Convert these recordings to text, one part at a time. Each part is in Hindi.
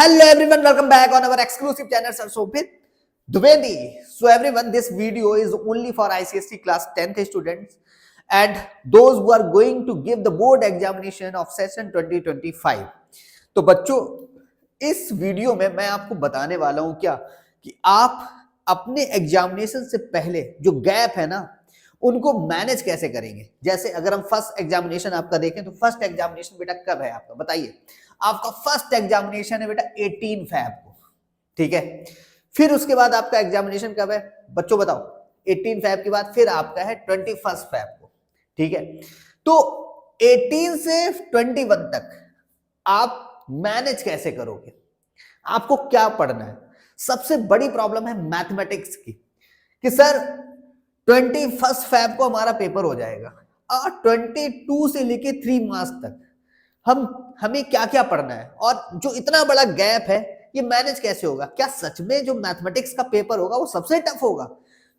Hello everyone, welcome back on our exclusive channel Sir Shobhit Dwivedi. So everyone, this video is only for ICSE class 10th students and those who are going to give the board examination of session 2025. तो बच्चों, इस वीडियो में मैं आपको बताने वाला हूं क्या कि आप अपने एग्जामिनेशन से पहले जो गैप है ना उनको मैनेज कैसे करेंगे। जैसे अगर हम फर्स्ट एग्जामिनेशन आपका देखें तो फर्स्ट एग्जामिनेशन बेटा कब है आपका, बताइए। आपका फर्स्ट एग्जामिनेशन है बेटा 18 फैब को, ठीक है। फिर उसके बाद आपका एग्जामिनेशन कब है बच्चों, बताओ। 18 फैब के बाद फिर आपका है 21 फैब को, ठीक है। तो 18 से 21 तक आप मैनेज कैसे करोगे, आपको क्या पढ़ना है। सबसे बड़ी प्रॉब्लम है मैथमेटिक्स की कि सर 21 फैब को हमारा पेपर हो जाएगा और 22 से लेके 3 मार्च तक हमें क्या क्या पढ़ना है और जो इतना बड़ा गैप है ये मैनेज कैसे होगा। क्या सच में जो मैथमेटिक्स का पेपर होगा वो सबसे टफ होगा,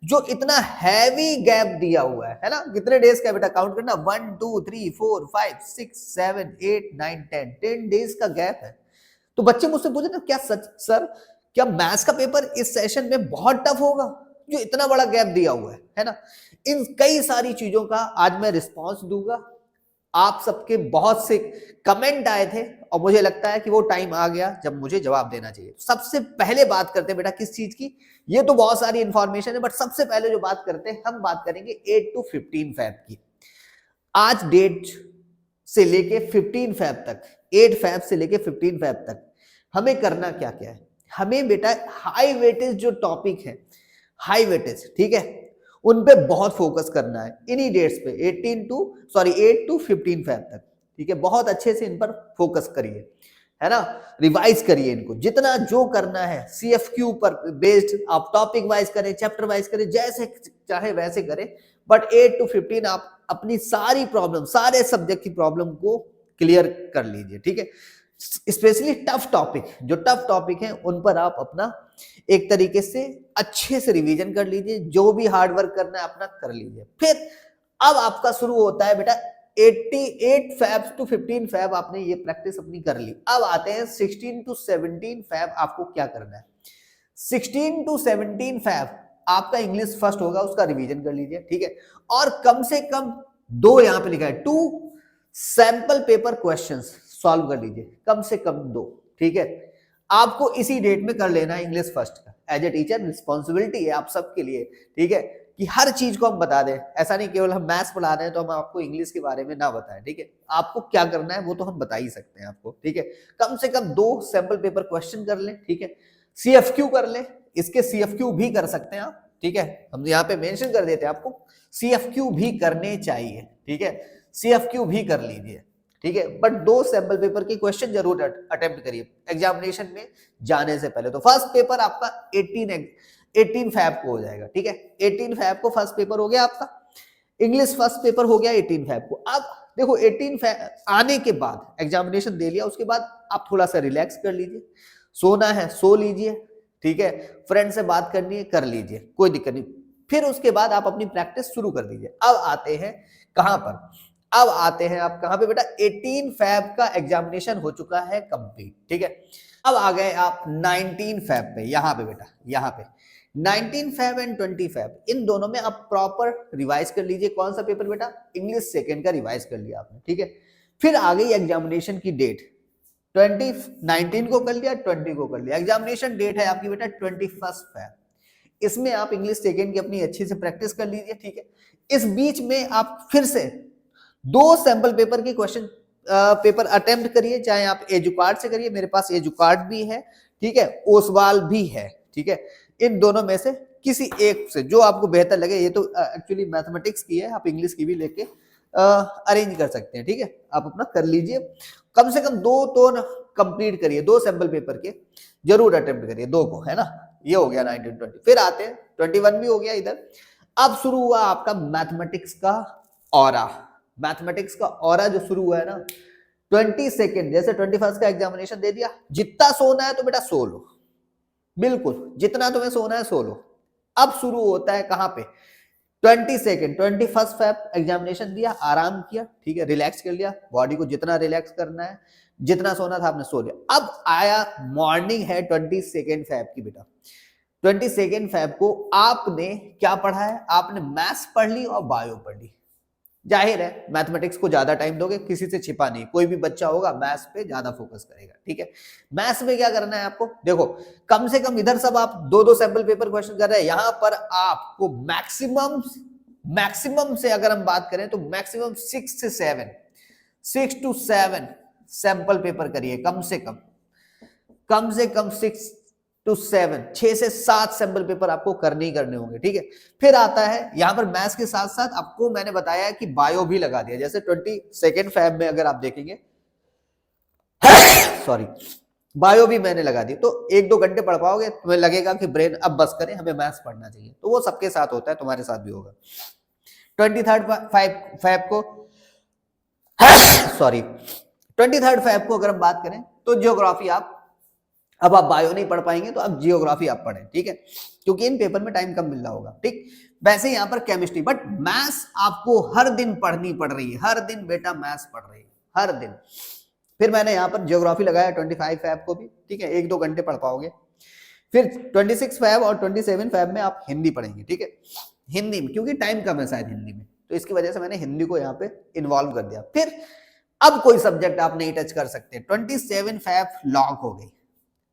जो इतना हैवी गैप दिया हुआ है ना। कितने डेज का बेटा काउंट करना, 1 2 3 4 5 6 7 8 9 10 डेज का गैप है। तो बच्चे मुझसे पूछे ना, क्या सच सर क्या मैथ्स का पेपर इस सेशन में बहुत टफ होगा जो इतना बड़ा गैप दिया हुआ है ना। इन कई सारी चीजों का आज मैं रिस्पॉन्स दूंगा। आप सबके बहुत से कमेंट आए थे और मुझे लगता है कि वो टाइम आ गया जब मुझे जवाब देना चाहिए। सबसे पहले बात करते हैं बेटा किस चीज की, ये तो बहुत सारी इंफॉर्मेशन है बट सबसे पहले जो बात करते हैं हम बात करेंगे 8 to 15 फैब की। आज डेट से लेके 15 फैब तक, 8 फैब से लेके 15 फैब तक हमें करना क्या क्या है। हमें बेटा हाई वेटेज जो टॉपिक है, हाई वेटेज, ठीक है, उन पे बहुत फोकस करना है इन्हीं डेट्स पे 8 to 15 फैब तक, ठीक है। बहुत अच्छे से इन पर फोकस करिए, है ना। रिवाइज करिए इनको, जितना जो करना है CFQ पर बेस्ड आप टॉपिक वाइज करें, चैप्टर वाइज करें, जैसे चाहे वैसे करें। बट 8 to 15 आप अपनी सारी प्रॉब्लम, सारे सब्जेक्ट की प्रॉब्लम को क्लियर कर लीजिए, ठीक है। स्पेशली टफ टॉपिक, जो टफ टॉपिक है उन पर आप अपना एक तरीके से अच्छे से रिवीजन कर लीजिए, जो भी हार्ड वर्क करना है अपना कर लीजिए। फिर अब आपका शुरू होता है बेटा 88 फैब टू 15 फैब, आपने ये प्रैक्टिस अपनी कर ली। अब आते हैं 16 to 17 फैब, आपको क्या करना है। 16 to 17 फैब आपका इंग्लिश फर्स्ट होगा, उसका रिवीजन कर लीजिए, ठीक है। और कम से कम 2 यहां पे लिखा है 2 सैंपल पेपर क्वेश्चंस सॉल्व कर लीजिए, कम से कम 2, ठीक है। आपको इसी डेट में कर लेना है इंग्लिश फर्स्ट का। एज ए टीचर रिस्पॉन्सिबिलिटी है आप सबके लिए, ठीक है, कि हर चीज को हम बता दें। ऐसा नहीं केवल हम मैथ्स पढ़ा रहे हैं तो हम आपको इंग्लिश के बारे में ना बताएं, ठीक है। आपको क्या करना है वो तो हम बता ही सकते हैं आपको, ठीक है। कम से कम 2 सैंपल पेपर क्वेश्चन कर लें, ठीक है। CFQ कर लें, इसके CFQ भी कर सकते हैं आप, ठीक है। हम यहाँ पे मेंशन कर देते हैं आपको CFQ भी करने चाहिए, ठीक है। CFQ भी कर लीजिए, ठीक है। बट 2 सैंपल पेपर के क्वेश्चन जरूर अटेम्प्ट करिए एग्जामिनेशन में जाने से पहले। तो फर्स्ट पेपर आपका 18 फैब को हो जाएगा, ठीक है। 18 फैब को फर्स्ट पेपर हो गया आपका, इंग्लिश फर्स्ट पेपर हो गया 18 फैब को। अब देखो 18 फैब आने के बाद एग्जामिनेशन दे लिया, उसके बाद आप थोड़ा सा रिलैक्स कर लीजिए, सोना है सो लीजिए, ठीक है। फ्रेंड से बात करनी है कर लीजिए, कोई दिक्कत नहीं। फिर उसके बाद आप अपनी प्रैक्टिस शुरू कर दीजिए। अब आते हैं कहां पर, अब आते हैं आप कहां पे बेटा, 18 फैब का एग्जामिनेशन हो चुका है कंप्लीट, ठीक है। अब आ गए आप 19 फैब पे, यहां पे बेटा, यहां पे 19 फैब एंड 20 फैब, इन दोनों में आप प्रॉपर रिवाइज कर लीजिए। कौन सा पेपर बेटा, इंग्लिश सेकेंड का रिवाइज कर लिया आपने, ठीक है। फिर आ गई एग्जामिनेशन की डेट, 19 को कर लिया, 20 को कर लिया। एग्जामिनेशन डेट है आपकी बेटा 21 फैब, इसमें आप इंग्लिश सेकेंड की अपनी अच्छी से प्रैक्टिस कर लीजिए, ठीक है। इस बीच में आप फिर से 2 सैंपल पेपर के क्वेश्चन पेपर अटेम्प्ट करिए, चाहे आप एजुकार्ड से करिए, मेरे पास एजुकार्ड भी है, ठीक है, ओसवाल भी है, ठीक है। इन दोनों में से किसी एक से जो आपको बेहतर लगे, ये तो एक्चुअली मैथमेटिक्स की है, आप इंग्लिश की भी लेके अरेंज कर सकते हैं, ठीक है। आप अपना कर लीजिए, कम से कम 2 तो कंप्लीट करिए, 2 सैंपल पेपर के जरूर अटेम्प्ट करिए, 2 को, है ना। ये हो गया 19-20। फिर आते हैं 21 भी हो गया इधर। अब शुरू हुआ आपका मैथमेटिक्स का ऑरा। मैथमेटिक्स का ऑरा जो शुरू हुआ है ना 22, जैसे 21 का एग्जामिनेशन दे दिया, जितना सोना है तो बेटा सो लो, बिल्कुल जितना तुम्हें सोना है सो लो। अब शुरू होता है कहां पे, 21 फेब एग्जामिनेशन दिया, आराम किया, ठीक है, रिलैक्स कर लिया, बॉडी को जितना रिलैक्स करना है, जितना सोना था आपने सो लिया। अब आया मॉर्निंग है 22 फेब की बेटा। 22 फेब को आपने क्या पढ़ा है? आपने मैथ्स पढ़ ली और बायो पढ़ ली। जाहिर है मैथमेटिक्स को ज्यादा टाइम दोगे, किसी से छिपा नहीं, कोई भी बच्चा होगा मैथ्स पे ज्यादा फोकस करेगा, ठीक है। मैथ्स में क्या करना है आपको? देखो कम से कम इधर सब आप दो दो सैंपल पेपर क्वेश्चन कर रहे हैं, यहां पर आपको मैक्सिमम से अगर हम बात करें तो मैक्सिमम 6 to 7 सैंपल पेपर करिए, कम से कम 6 to 7, 6 से 7 सैंपल पेपर आपको करने ही करने होंगे, ठीक है। फिर आता है यहां पर मैथ्स के साथ साथ आपको मैंने बताया है कि बायो भी लगा दिया। जैसे 22 फेब में अगर आप देखेंगे सॉरी, बायो भी मैंने लगा दी, तो 1-2 घंटे पढ़ पाओगे, तुम्हें लगेगा कि ब्रेन अब बस करे, हमें मैथ्स पढ़ना चाहिए। तो वो सबके साथ होता है, तुम्हारे साथ भी होगा। 23 फेब को सॉरी 23 फेब को अगर हम बात करें तो जियोग्राफी अब आप बायो नहीं पढ़ पाएंगे, तो अब जियोग्राफी आप पढ़ें, ठीक है, क्योंकि इन पेपर में टाइम कम मिल रहा होगा, ठीक। वैसे यहाँ पर केमिस्ट्री, बट मैथ्स आपको हर दिन पढ़नी पड़ रही है, हर दिन बेटा मैथ्स पढ़ रही है, हर दिन। फिर मैंने यहाँ पर जियोग्राफी लगाया 25 फेब को भी, ठीक है, 1-2 घंटे पढ़ पाओगे। फिर 26 फेब और 27 फेब में आप हिंदी पढ़ेंगे, ठीक है, हिंदी में, क्योंकि टाइम कम है शायद हिंदी में, तो इसकी वजह से मैंने हिंदी को यहाँ पे इन्वॉल्व कर दिया। फिर अब कोई सब्जेक्ट आप नहीं टच कर सकते, 27 फेब लॉक हो गई।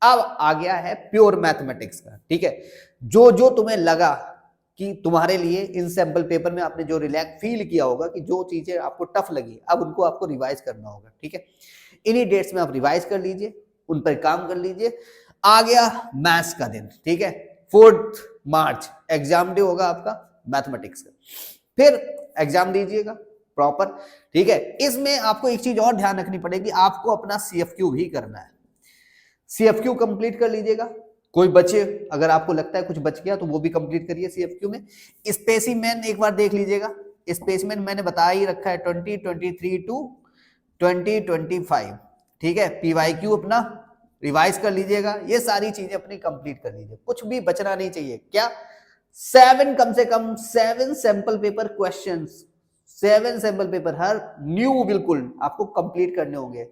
अब आ गया है प्योर मैथमेटिक्स का, ठीक है। जो जो तुम्हें लगा कि तुम्हारे लिए इन सैंपल पेपर में आपने जो रिलैक्स फील किया होगा कि जो चीजें आपको टफ लगी, अब उनको आपको रिवाइज करना होगा, ठीक है। इन्हीं डेट्स में आप रिवाइज कर लीजिए, उन पर काम कर लीजिए। आ गया मैथ्स का दिन, ठीक है, 4 मार्च एग्जाम डे होगा आपका मैथमेटिक्स का। फिर एग्जाम दीजिएगा प्रॉपर, ठीक है। इसमें आपको एक चीज और ध्यान रखनी पड़ेगी, आपको अपना CFQ भी करना है। CFQ कंप्लीट कर लीजिएगा, कोई बचे अगर आपको लगता है कुछ बच गया तो वो भी कंप्लीट करिए CFQ में। स्पेसिमेन एक बार देख लीजिएगा, स्पेसिमेन मैंने बता ही रखा है 2023 to 2025, ठीक है। PYQ अपना रिवाइज कर लीजिएगा, ये सारी चीजें अपनी कंप्लीट कर लीजिए, कुछ भी बचना नहीं चाहिए। क्या 7 कम से कम 7 sample paper questions, 7 sample paper हर न्यू बिल्कुल आपको कंप्लीट करने होंगे।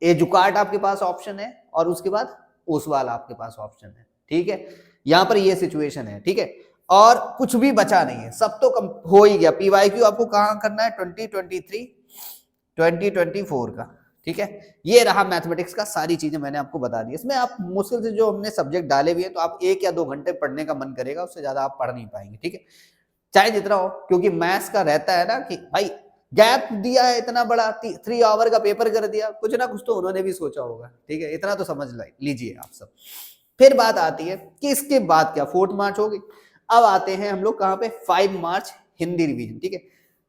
एजुकार्ट आपके पास ऑप्शन है और उसके बाद ओसवाल आपके पास ऑप्शन है, ठीक है। यहां पर ये सिचुएशन है, ठीक है, और कुछ भी बचा नहीं है, सब तो कम हो ही गया। PYQ आपको कहां करना है? 2023 2024 का, ठीक है। ये रहा मैथमेटिक्स का, सारी चीजें मैंने आपको बता दी। इसमें आप मुश्किल से जो हमने सब्जेक्ट डाले हुए हैं तो आप 1 या 2 घंटे पढ़ने का मन करेगा, उससे ज्यादा आप पढ़ नहीं पाएंगे, ठीक है, चाहे जितना हो, क्योंकि मैथ्स का रहता है ना कि भाई गैप दिया है इतना बड़ा, 3 आवर का पेपर कर दिया, कुछ ना कुछ तो उन्होंने भी सोचा होगा, ठीक है, इतना तो समझ लीजिए आप सब। फिर बात आती है कि इसके बाद क्या, 4 मार्च होगी। अब आते हैं हम लोग कहां पे? 5 मार्च हिंदी रिवीजन, ठीक है,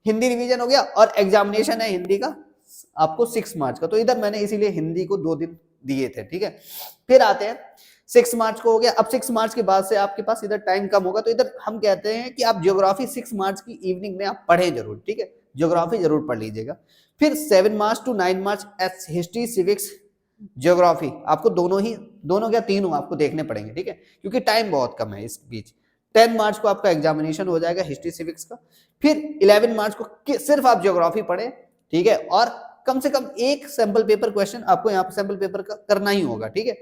हिंदी रिवीजन हो गया और एग्जामिनेशन है हिंदी का आपको 6 मार्च का, तो इधर मैंने इसीलिए हिंदी को 2 दिन दिए थे, ठीक है। फिर आते हैं 6 मार्च को हो गया। अब 6 मार्च के बाद से आपके पास इधर टाइम कम होगा, तो इधर हम कहते हैं कि आप ज्योग्राफी 6 मार्च की इवनिंग में आप पढ़ें जरूर, ठीक है, ज्योग्राफी जरूर पढ़ लीजिएगा। फिर 7 मार्च to 9 March history, civics, geography आपको दोनों क्या तीनों आपको देखने पड़ेंगे, ठीक है, क्योंकि टाइम बहुत कम है इस बीच। 10 मार्च को आपका एग्जामिनेशन हो जाएगा हिस्ट्री सिविक्स का। फिर 11 मार्च को सिर्फ आप ज्योग्राफी पढ़े, ठीक है, और कम से कम एक सैंपल पेपर क्वेश्चन आपको यहाँ पे सैंपल पेपर का करना ही होगा, ठीक है।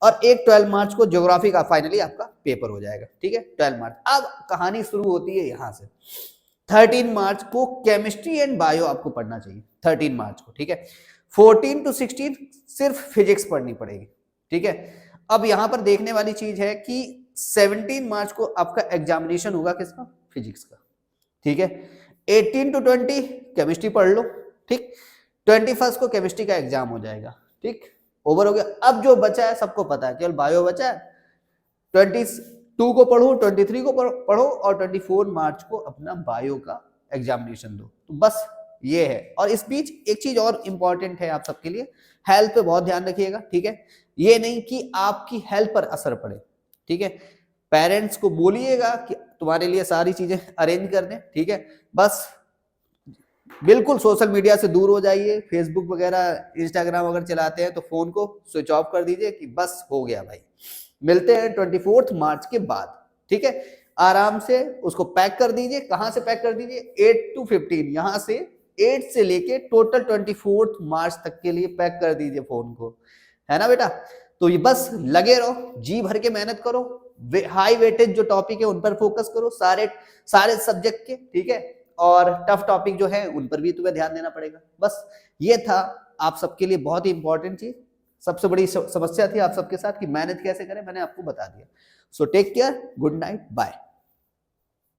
और एक 12 मार्च को ज्योग्राफी का फाइनली आपका पेपर हो जाएगा, ठीक है, 12 मार्च। अब कहानी शुरू होती है यहां से। 13 मार्च को केमिस्ट्री एंड बायो आपको पढ़ना चाहिए, 13 मार्च को, ठीक है। 14 to 16 सिर्फ फिजिक्स पढ़नी पड़ेगी, ठीक है। अब यहां पर देखने वाली चीज है कि 17 मार्च को आपका एग्जामिनेशन होगा किसका? फिजिक्स का, ठीक है। 18 to 20 केमिस्ट्री पढ़ लो, ठीक। 21 को केमिस्ट्री का एग्जाम हो जाएगा, ठीक, ओवर हो गया। अब जो बचा है सबको पता है, केवल बायो बचा है। 22 को पढ़ो, 23 को पढ़ो और 24 मार्च को अपना बायो का एग्जामिनेशन दो, तो बस ये है। और इस बीच एक चीज और इंपॉर्टेंट है आप सबके लिए, हेल्थ पे बहुत ध्यान रखिएगा, ठीक है। ये नहीं कि आपकी हेल्थ पर असर पड़े, ठीक है। पेरेंट्स को बोलिएगा कि तुम्हारे लिए सारी चीजें अरेंज कर दें, ठीक है। बस बिल्कुल सोशल मीडिया से दूर हो जाइए, फेसबुक वगैरह इंस्टाग्राम अगर चलाते हैं तो फोन को स्विच ऑफ कर दीजिए कि बस हो गया भाई, मिलते हैं 24 मार्च के बाद, ठीक है। आराम से उसको पैक कर दीजिए। कहां से पैक कर दीजिए? 8 to 15, यहां से 8 से लेके टोटल 24 मार्च तक के लिए पैक कर दीजिए फोन को, है ना बेटा। तो ये बस लगे रहो, जी भर के मेहनत करो, हाई वेटेज जो टॉपिक है उन पर फोकस करो, सारे सारे सब्जेक्ट के, ठीक है। और टफ टॉपिक जो है उन पर भी तुम्हें ध्यान देना पड़ेगा। बस ये था आप सबके लिए बहुत ही इंपॉर्टेंट चीज। सबसे बड़ी समस्या थी आप सबके साथ कि मैनेज कैसे करें, मैंने आपको बता दिया। So take care, good night, bye.